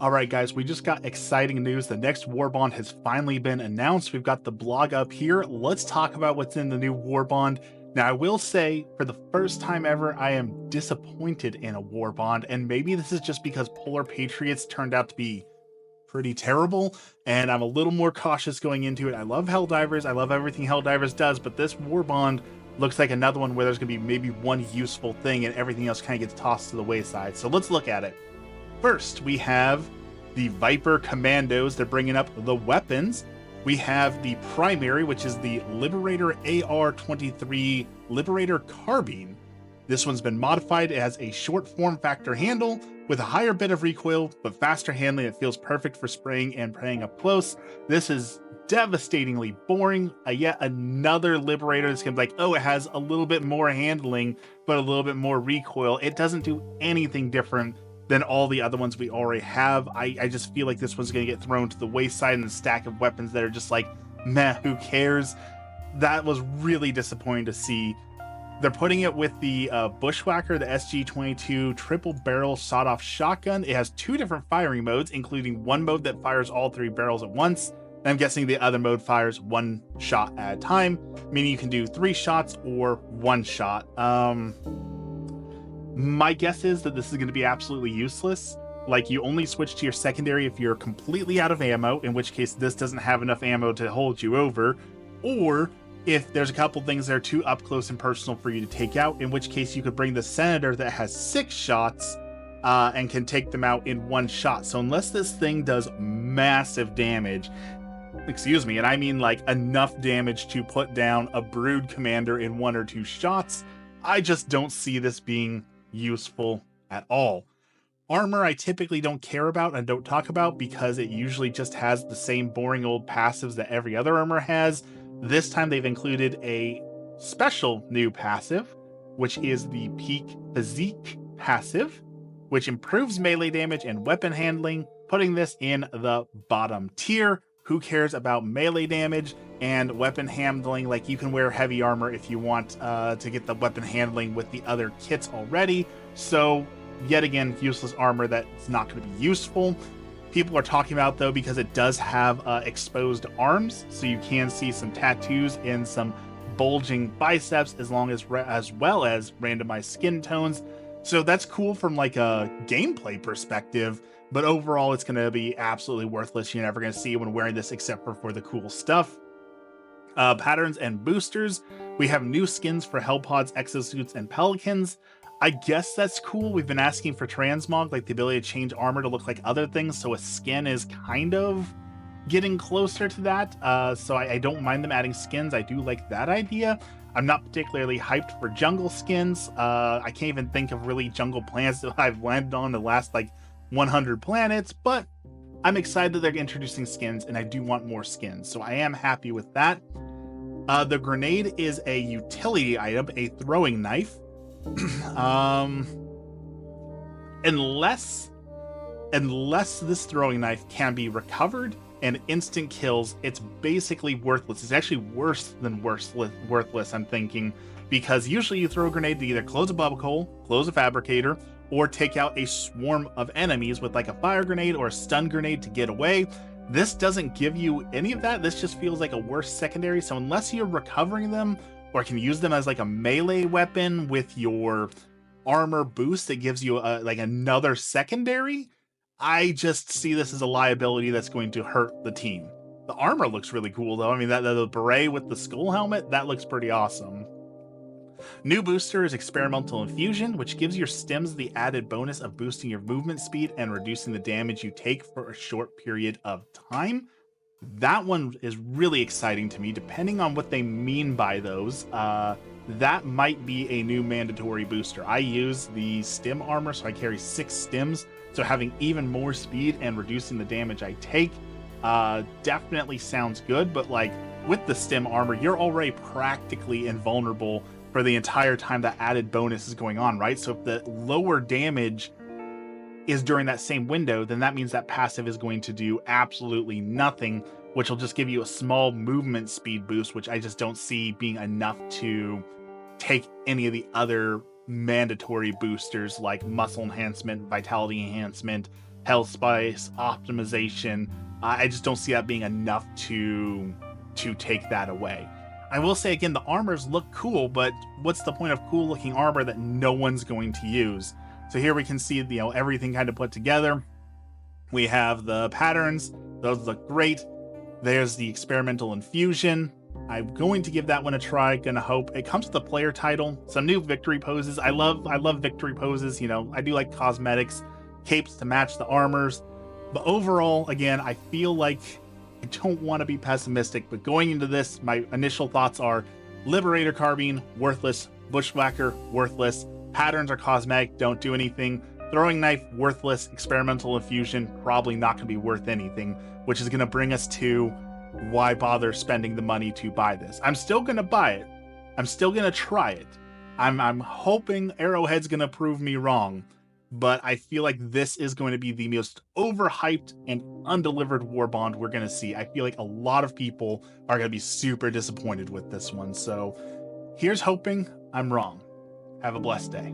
All right, guys, we just got exciting news. The next Warbond has finally been announced. We've got the blog up here. Let's talk about what's in the new Warbond. Now, I will say, for the first time ever, I am disappointed in a Warbond, and maybe this is just because Polar Patriots turned out to be pretty terrible, and I'm a little more cautious going into it. I love Helldivers. I love everything Helldivers does, but this Warbond looks like another one where there's going to be maybe one useful thing, and everything else kind of gets tossed to the wayside. So let's look at it. First, we have the Viper Commandos. They're bringing up the weapons. We have the primary, which is the Liberator AR-23 Liberator Carbine. This one's been modified. It has a short form factor handle with a higher bit of recoil, but faster handling. It feels perfect for spraying and praying up close. This is devastatingly boring. Yet another Liberator that's gonna be like, oh, it has a little bit more handling, but a little bit more recoil. It doesn't do anything different than all the other ones we already have. I just feel like this one's going to get thrown to the wayside in the stack of weapons that are just like, meh, who cares? That was really disappointing to see. They're putting it with the Bushwhacker, the SG-22 triple barrel sawed-off shotgun. It has two different firing modes, including one mode that fires all three barrels at once. And I'm guessing the other mode fires one shot at a time, meaning you can do 3 shots or 1 shot. My guess is that this is going to be absolutely useless. Like, you only switch to your secondary if you're completely out of ammo, in which case this doesn't have enough ammo to hold you over, or if there's a couple things that are too up close and personal for you to take out, in which case you could bring the Senator that has 6 shots and can take them out in 1 shot. So unless this thing does massive damage, excuse me, and I mean like enough damage to put down a Brood Commander in 1 or 2 shots, I just don't see this being useful at all. Armor I typically don't care about and don't talk about because it usually just has the same boring old passives that every other armor has. This time they've included a special new passive, which is the Peak Physique passive, which improves melee damage and weapon handling, putting this in the bottom tier. Who cares about melee damage and weapon handling? Like, you can wear heavy armor if you want to get the weapon handling with the other kits already. So, yet again, useless armor that's not going to be useful. People are talking about, though, because it does have exposed arms, so you can see some tattoos and some bulging biceps, as well as randomized skin tones. So that's cool from like a gameplay perspective, but overall it's going to be absolutely worthless. You're never going to see anyone wearing this except for the cool stuff. Patterns and boosters. We have new skins for Hellpods, Exosuits, and Pelicans. I guess that's cool. We've been asking for transmog, like the ability to change armor to look like other things, so a skin is kind of getting closer to that. So I don't mind them adding skins. I do like that idea. I'm not particularly hyped for jungle skins. I can't even think of really jungle planets that I've landed on the last like 100 planets, but I'm excited that they're introducing skins, and I do want more skins, so I am happy with that. The grenade is a utility item, a throwing knife. Unless this throwing knife can be recovered and instant kills, it's basically worthless. It's actually worse than worthless, I'm thinking, because usually you throw a grenade to either close a bubble hole, close a fabricator, or take out a swarm of enemies with like a fire grenade or a stun grenade to get away. This doesn't give you any of that. This just feels like a worse secondary. So unless you're recovering them or can use them as like a melee weapon with your armor boost that gives you like another secondary, I just see this as a liability that's going to hurt the team. The armor looks really cool, though. I mean, the beret with the skull helmet, that looks pretty awesome. New booster is Experimental Infusion, which gives your stims the added bonus of boosting your movement speed and reducing the damage you take for a short period of time. That one is really exciting to me, depending on what they mean by those. That might be a new mandatory booster. I use the stim armor, so I carry 6 stims. So having even more speed and reducing the damage I take definitely sounds good. But like with the stim armor, you're already practically invulnerable for the entire time that added bonus is going on, right? So if the lower damage is during that same window, then that means that passive is going to do absolutely nothing, which will just give you a small movement speed boost, which I just don't see being enough to take any of the other mandatory boosters like muscle enhancement, vitality enhancement, health spice, optimization. I just don't see that being enough to take that away. I will say again, the armors look cool, but what's the point of cool looking armor that no one's going to use? So here we can see, everything kind of put together. We have the patterns. Those look great. There's the experimental infusion. I'm going to give that one a try. Gonna hope it comes with a player title. Some new victory poses. I love victory poses. I do like cosmetics, capes to match the armors. But overall, again, I feel like I don't want to be pessimistic, but going into this, my initial thoughts are Liberator Carbine, worthless. Bushwhacker, worthless. Patterns are cosmetic, don't do anything. Throwing Knife, worthless. Experimental Infusion, probably not going to be worth anything, which is going to bring us to why bother spending the money to buy this. I'm still going to buy it. I'm still going to try it. I'm hoping Arrowhead's going to prove me wrong, but I feel like this is going to be the most overhyped and undelivered Warbond we're going to see. I feel like a lot of people are going to be super disappointed with this one. So here's hoping I'm wrong. Have a blessed day.